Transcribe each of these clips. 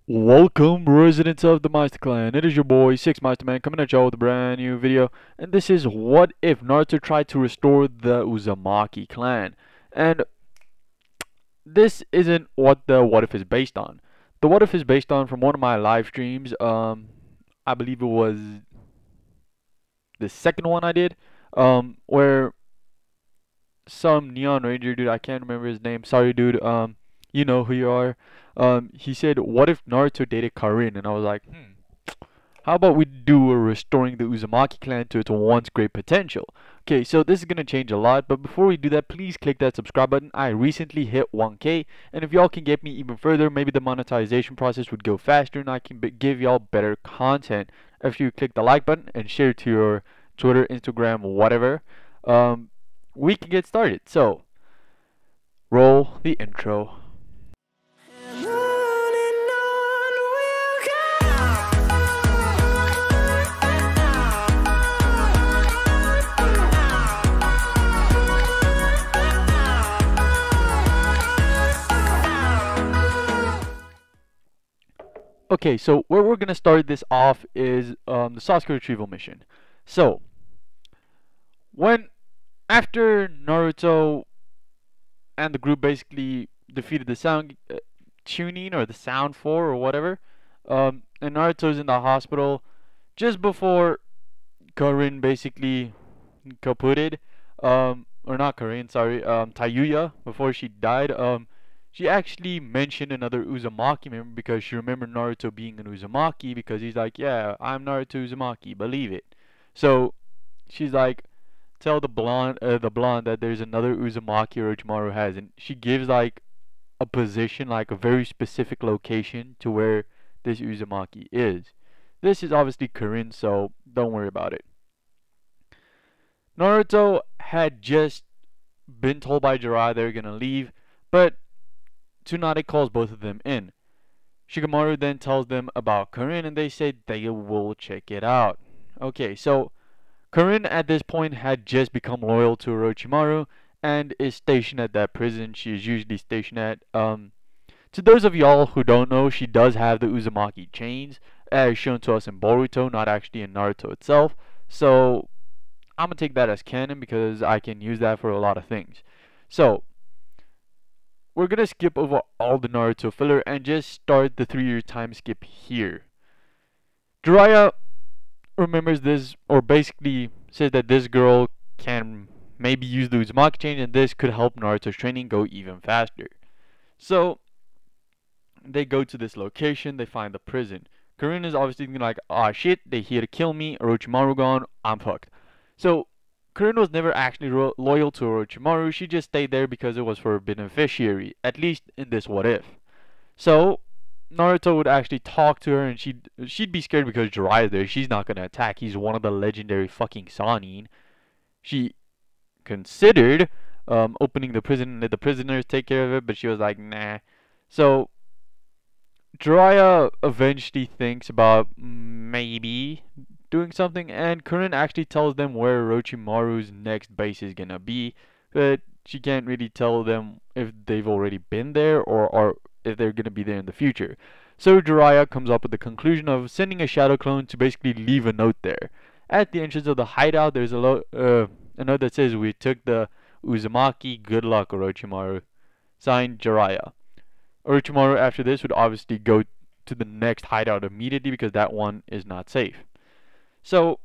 Welcome, residents of the Meister Clan. It is your boy, Six Meister Man, coming at y'all with a brand new video. And this is what if Naruto tried to restore the Uzumaki clan. And this isn't what the what if is based on. The what if is based on from one of my live streams. I believe it was the second one I did. Where some Neon Ranger dude, I can't remember his name. Sorry, dude. You know who you are. He said, "What if Naruto dated Karin?" And I was like, how about we do a restoring the Uzumaki clan to its once great potential? Okay, so this is gonna change a lot, but before we do that, please click that subscribe button. I recently hit 1K, and if y'all can get me even further, maybe the monetization process would go faster, and I can give y'all better content. If you click the like button and share it to your Twitter, Instagram, whatever, we can get started. So, roll the intro. Okay, so where we're gonna start this off is the Sasuke retrieval mission. So, when after Naruto and the group basically defeated the Sound Tuning or the Sound Four or whatever, and Naruto's in the hospital just before Karin basically kaputted, or not Karin, sorry, Tayuya, before she died, she actually mentioned another Uzumaki member because she remembered Naruto being an Uzumaki because he's like, yeah, I'm Naruto Uzumaki, believe it. So she's like, tell the blonde that there's another Uzumaki Orochimaru has, and she gives like a position, like a very specific location to where this Uzumaki is. This is obviously Karin, so don't worry about it. Naruto had just been told by Jiraiya they're gonna leave, but Tsunade calls both of them in. Shikamaru then tells them about Karin, and they say they will check it out. Okay, so Karin at this point had just become loyal to Orochimaru and is stationed at that prison she is usually stationed at. To those of y'all who don't know, she does have the Uzumaki chains, as shown to us in Boruto, not actually in Naruto itself. So I'm gonna take that as canon because I can use that for a lot of things. So we're gonna skip over all the Naruto filler and just start the 3-year time skip here. Jiraiya remembers this, or basically says that this girl can maybe use the Uzumaki chain, and this could help Naruto's training go even faster. So they go to this location, they find the prison. Karin is obviously thinking like, ah shit, they here to kill me, Orochimaru gone, I'm fucked. So Karin was never actually loyal to Orochimaru, she just stayed there because it was for a beneficiary, at least in this what if. So Naruto would actually talk to her, and she'd be scared because Jiraiya's there. She's not gonna attack. He's one of the legendary fucking Sannin. She considered opening the prison and let the prisoners take care of it, but she was like, nah. So Jiraiya eventually thinks about maybe doing something, and Karin actually tells them where Orochimaru's next base is gonna be, but she can't really tell them if they've already been there or if they're gonna be there in the future. So Jiraiya comes up with the conclusion of sending a shadow clone to basically leave a note there. At the entrance of the hideout, there's a note that says, "We took the Uzumaki. Good luck, Orochimaru." Signed, Jiraiya. Orochimaru after this would obviously go to the next hideout immediately because that one is not safe. So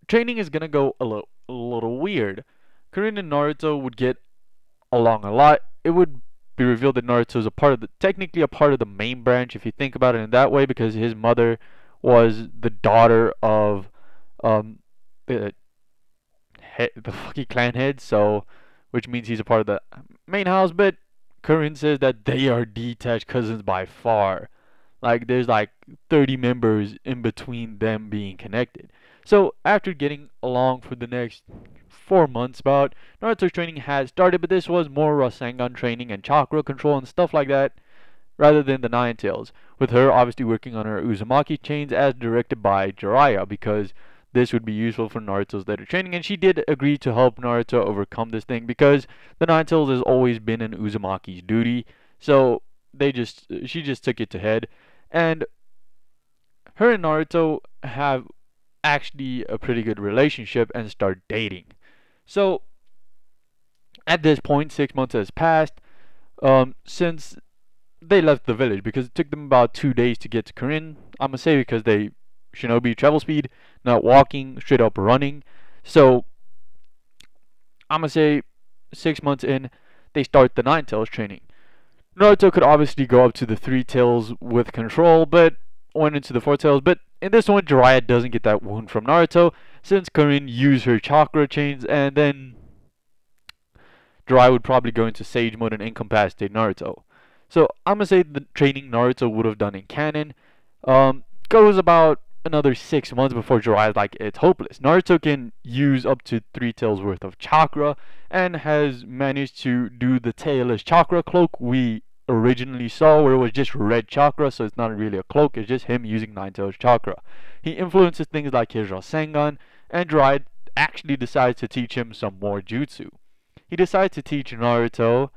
training is gonna go a little weird. Karin and Naruto would get along a lot. It would be revealed that Naruto is technically a part of the main branch if you think about it in that way, because his mother was the daughter of the fucking clan head, so which means he's a part of the main house. But Karin says that they are detached cousins by far. Like there's like 30 members in between them being connected. So after getting along for the next 4 months about, Naruto's training had started, but this was more Rasengan training and chakra control and stuff like that, rather than the Nine Tails, with her obviously working on her Uzumaki chains as directed by Jiraiya, because this would be useful for Naruto's later training, and she did agree to help Naruto overcome this thing because the Nine Tails has always been an Uzumaki's duty. So she just took it to head, and her and Naruto have actually a pretty good relationship and start dating. So at this point, 6 months has passed since they left the village because it took them about 2 days to get to Corinne. I'm gonna say because they shinobi travel speed, not walking, straight up running. So I'm gonna say 6 months in, they start the Nine Tails training. Naruto could obviously go up to the Three Tails with control, but went into the Four Tails. But in this one, Jiraiya doesn't get that wound from Naruto since Corinne used her chakra chains, and then Jiraiya would probably go into Sage mode and incapacitate Naruto. So I'm gonna say the training Naruto would have done in canon goes about another 6 months before Jiraiya's like it's hopeless. Naruto can use up to 3 tails worth of chakra and has managed to do the tailless chakra cloak we originally saw, where it was just red chakra, so it's not really a cloak, it's just him using 9 tails chakra. He influences things like his Rasengan, and Jiraiya actually decides to teach him some more jutsu. He decides to teach Naruto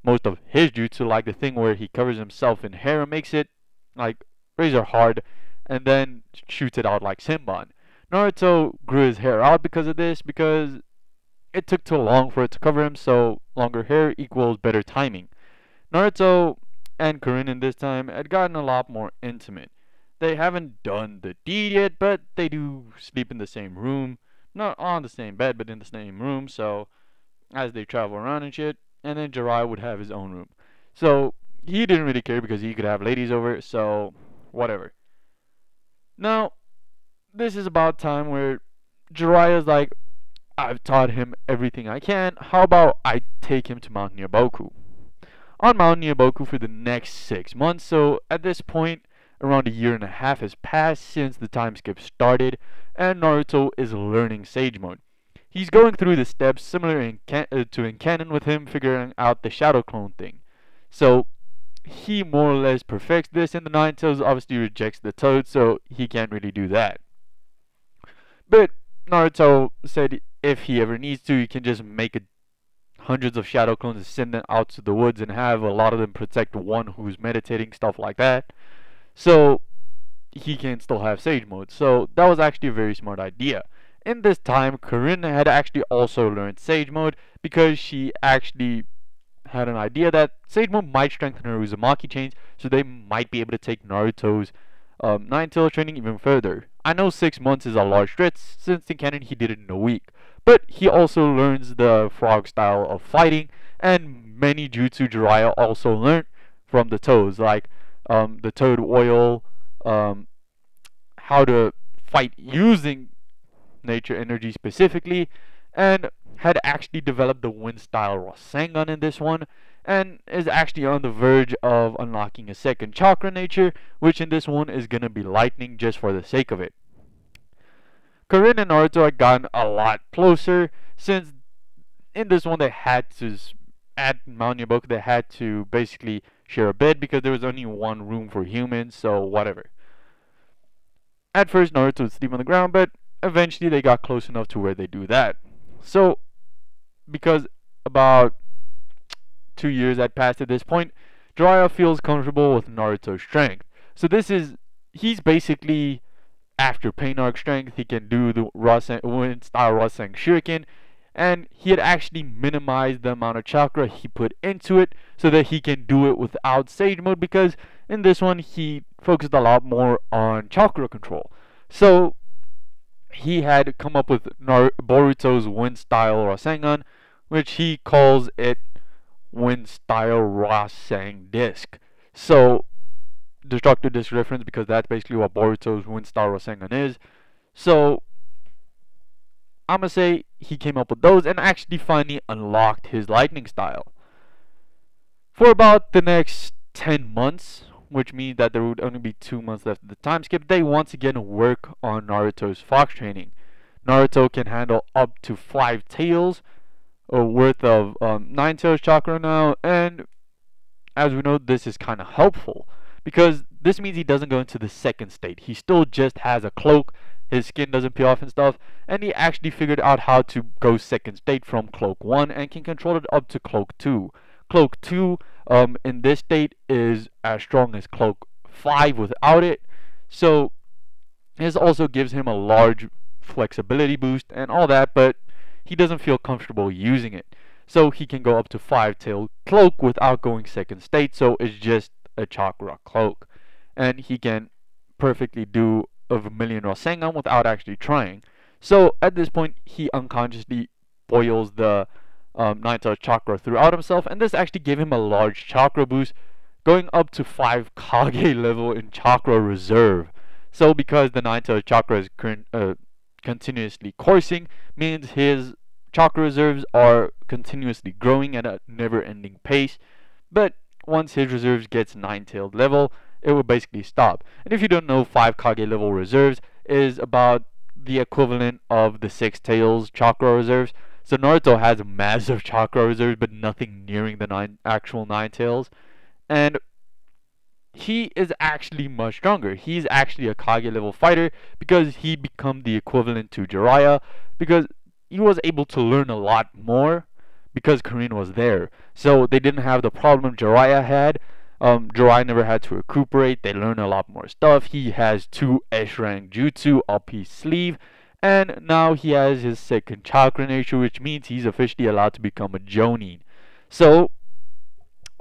most of his jutsu, like the thing where he covers himself in hair and makes it like razor hard and then shoots it out like Senbon. Naruto grew his hair out because of this, because it took too long for it to cover him, so longer hair equals better timing. Naruto and Corinne in this time had gotten a lot more intimate. They haven't done the deed yet, but they do sleep in the same room. Not on the same bed, but in the same room, so as they travel around and shit. And then Jiraiya would have his own room. So he didn't really care because he could have ladies over, so whatever. Now, this is about time where Jiraiya's like, I've taught him everything I can. How about I take him to Mount Nyaboku? On Mount Nyaboku for the next 6 months. So at this point, around a year and a half has passed since the time skip started, and Naruto is learning Sage Mode. He's going through the steps similar to in canon, with him figuring out the Shadow Clone thing. So he more or less perfects this, and the Nine Tails obviously rejects the Toad, so he can't really do that. But Naruto said if he ever needs to, he can just make hundreds of Shadow Clones and send them out to the woods and have a lot of them protect one who's meditating, stuff like that. So he can still have Sage Mode. So that was actually a very smart idea. In this time, Corinne had actually also learned Sage Mode because she actually had an idea that Sage Mode might strengthen her Uzumaki chains, so they might be able to take Naruto's Nine Tails training even further. I know 6 months is a large stretch, since in canon he did it in a week, but he also learns the frog style of fighting, and many jutsu Jiraiya also learned from the toads, like the toad oil, how to fight using nature energy specifically, and had actually developed the wind style Rasengan in this one, and is actually on the verge of unlocking a second chakra nature, which in this one is gonna be lightning just for the sake of it. Corinne and Naruto had gotten a lot closer, since in this one they had to, at Mount Nyaboku, they had to basically share a bed because there was only one room for humans, so whatever. At first Naruto would sleep on the ground, but eventually they got close enough to where they do that. So because about 2 years had passed at this point, Jiraiya feels comfortable with Naruto's strength. So he's basically after Pain Arc strength. He can do the wind style Rasen Shuriken, and he had actually minimized the amount of chakra he put into it so that he can do it without Sage Mode, because in this one he focused a lot more on chakra control. So he had come up with Boruto's wind style Rasengan, which he calls it wind style Rasang disc. So destructive disc reference, because that's basically what Boruto's wind style Rasengan is. So I'm gonna say he came up with those and actually finally unlocked his lightning style. For about the next 10 months, which means that there would only be 2 months left of the time skip, they once again work on Naruto's fox training. Naruto can handle up to 5 tails worth of 9 tails chakra now, and as we know, this is kind of helpful because this means he doesn't go into the second state. He still just has a cloak, his skin doesn't peel off and stuff, and he actually figured out how to go second state from cloak 1 and can control it up to cloak 2. Cloak 2 in this state is as strong as Cloak 5 without it. So this also gives him a large flexibility boost and all that, but he doesn't feel comfortable using it. So he can go up to 5-tailed cloak without going second state, so it's just a chakra cloak. And he can perfectly do a Vermilion Rasengan without actually trying. So at this point, he unconsciously boils the 9-tailed chakra throughout himself, and this actually gave him a large chakra boost, going up to 5 Kage level in chakra reserve. So because the 9-tailed chakra is continuously coursing, means his chakra reserves are continuously growing at a never-ending pace. But once his reserves gets 9-tailed level, it will basically stop. And if you don't know, 5 Kage level reserves is about the equivalent of the 6 tails chakra reserves. So Naruto has massive chakra reserves, but nothing nearing the actual 9 tails. And he is actually much stronger. He's actually a Kage level fighter because he become the equivalent to Jiraiya, because he was able to learn a lot more because Karin was there. So they didn't have the problem Jiraiya had. Jiraiya never had to recuperate. They learn a lot more stuff. He has 2 S-rank jutsu up his sleeve, and now he has his second chakra nature, which means he's officially allowed to become a Jonin. So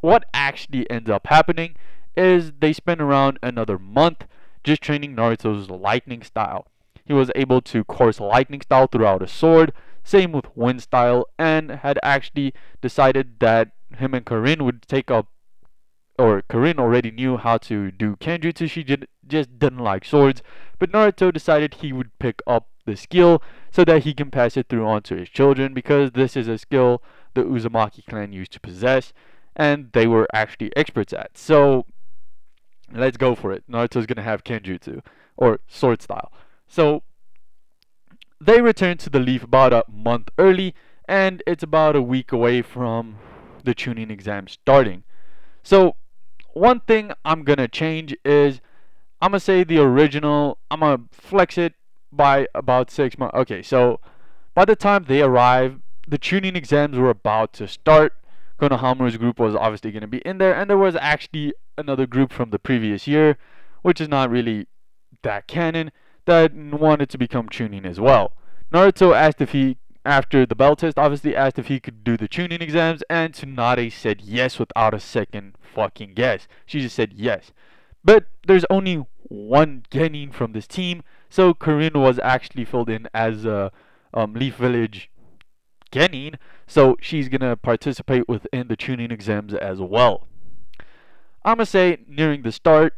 what actually ends up happening is they spend around another month just training Naruto's lightning style. He was able to course lightning style throughout a sword, same with wind style, and had actually decided that him and Karin would take up, or Karin already knew how to do Kenjutsu, she just didn't like swords, but Naruto decided he would pick up the skill so that he can pass it through onto his children, because this is a skill the Uzumaki clan used to possess, and they were actually experts at. So let's go for it. Naruto's gonna have Kenjutsu, or sword style. So they return to the Leaf about a month early, and it's about a week away from the Chunin exam starting. So one thing I'm gonna change is I'm gonna say the original, I'm gonna flex it by about 6 months. Okay, so by the time they arrive, the Chunin exams were about to start. Konohamaru's group was obviously going to be in there, and there was actually another group from the previous year, which is not really that canon, that wanted to become Chunin as well. Naruto asked if he, after the bell test, obviously asked if he could do the Chunin exams, and Tsunade said yes without a second fucking guess. She just said yes. But there's only one Genin from this team, so Karin was actually filled in as a Leaf Village Genin, so she's gonna participate within the Chunin exams as well. I'm gonna say nearing the start,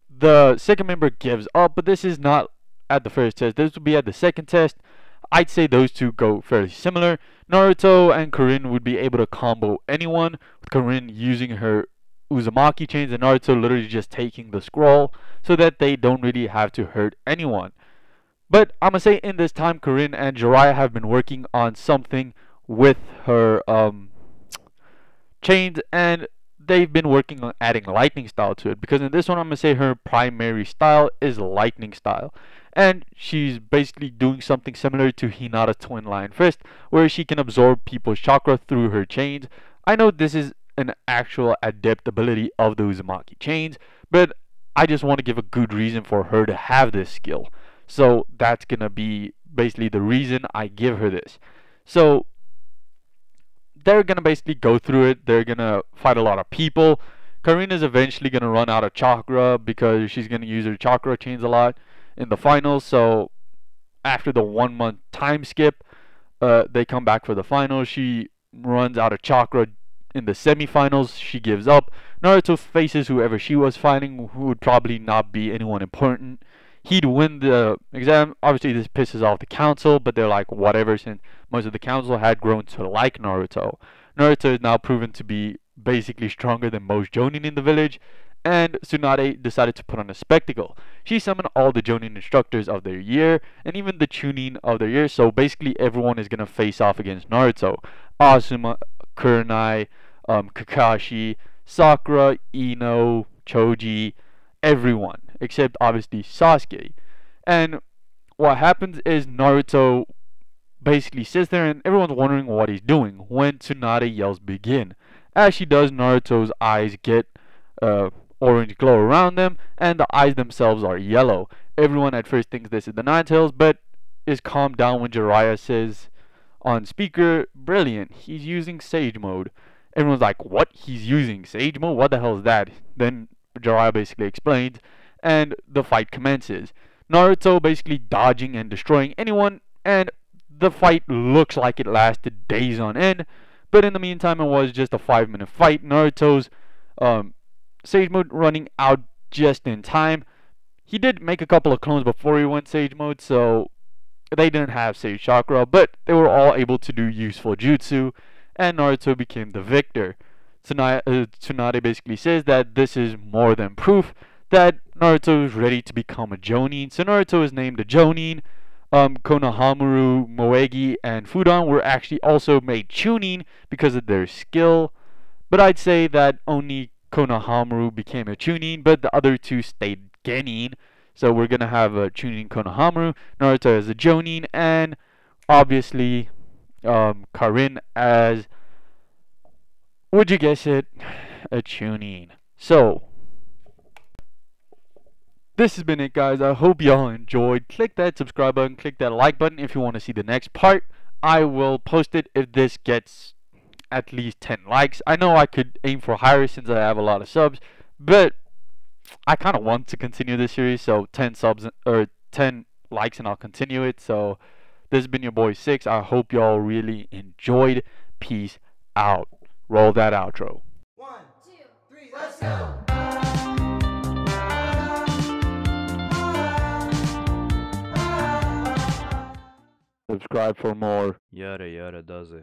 the second member gives up, but this is not at the first test. This will be at the second test. I'd say those two go fairly similar. Naruto and Karin would be able to combo anyone, with Karin using her Uzumaki chains and Naruto literally just taking the scroll, so that they don't really have to hurt anyone. But I'm gonna say in this time, Karin and Jiraiya have been working on something with her chains, and they've been working on adding lightning style to it, because in this one I'm gonna say her primary style is lightning style, and she's basically doing something similar to Hinata's twin lion fist, where she can absorb people's chakra through her chains. I know this is an actual adept ability of the Uzumaki chains, but I just want to give a good reason for her to have this skill. So that's gonna be basically the reason I give her this. So they're gonna basically go through it. They're gonna fight a lot of people. Karina's eventually gonna run out of chakra because she's gonna use her chakra chains a lot in the finals. So after the 1 month time skip, they come back for the finals. She runs out of chakra in the semifinals. She gives up. Naruto faces whoever she was fighting, who would probably not be anyone important. He'd win the exam. Obviously this pisses off the council, but they're like whatever, since most of the council had grown to like Naruto. Naruto is now proven to be basically stronger than most Jonin in the village, and Tsunade decided to put on a spectacle. She summoned all the Jonin instructors of their year, and even the Chunin of their year, so basically everyone is going to face off against Naruto. Asuma, Kurenai, Kakashi, Sakura, Ino, Choji, everyone except obviously Sasuke. And what happens is Naruto basically sits there and everyone's wondering what he's doing when Tsunade yells begin. As she does, Naruto's eyes get orange glow around them, and the eyes themselves are yellow. Everyone at first thinks this is the Nine Tails, but is calmed down when Jiraiya says on speaker, "Brilliant, he's using Sage Mode." Everyone's like, "What? He's using Sage Mode? What the hell is that?" Then Jiraiya basically explains, and the fight commences. Naruto basically dodging and destroying anyone, and the fight looks like it lasted days on end. But in the meantime, it was just a 5-minute fight. Naruto's Sage Mode running out just in time. He did make a couple of clones before he went Sage Mode, so they didn't have Sage Chakra, but they were all able to do useful jutsu, and Naruto became the victor. Tsunade basically says that this is more than proof that Naruto is ready to become a Jonin. So Naruto is named a Jonin. Konohamaru, Moegi, and Fudan were actually also made Chunin because of their skill. But I'd say that only Konohamaru became a Chunin, but the other two stayed Genin. So we're gonna have a Chunin Konohamaru, Naruto as a Jonin, and obviously Karin as, would you guess it, a Chunin. So this has been it, guys. I hope y'all enjoyed. Click that subscribe button, click that like button if you want to see the next part. I will post it if this gets at least 10 likes. I know I could aim for higher since I have a lot of subs, but I kind of want to continue this series, so 10 subs or 10 likes and I'll continue it. So this has been your boy Six. I hope y'all really enjoyed. Peace out. Roll that outro. 1, 2, 3, let's go! Subscribe for more. Yada yada does it.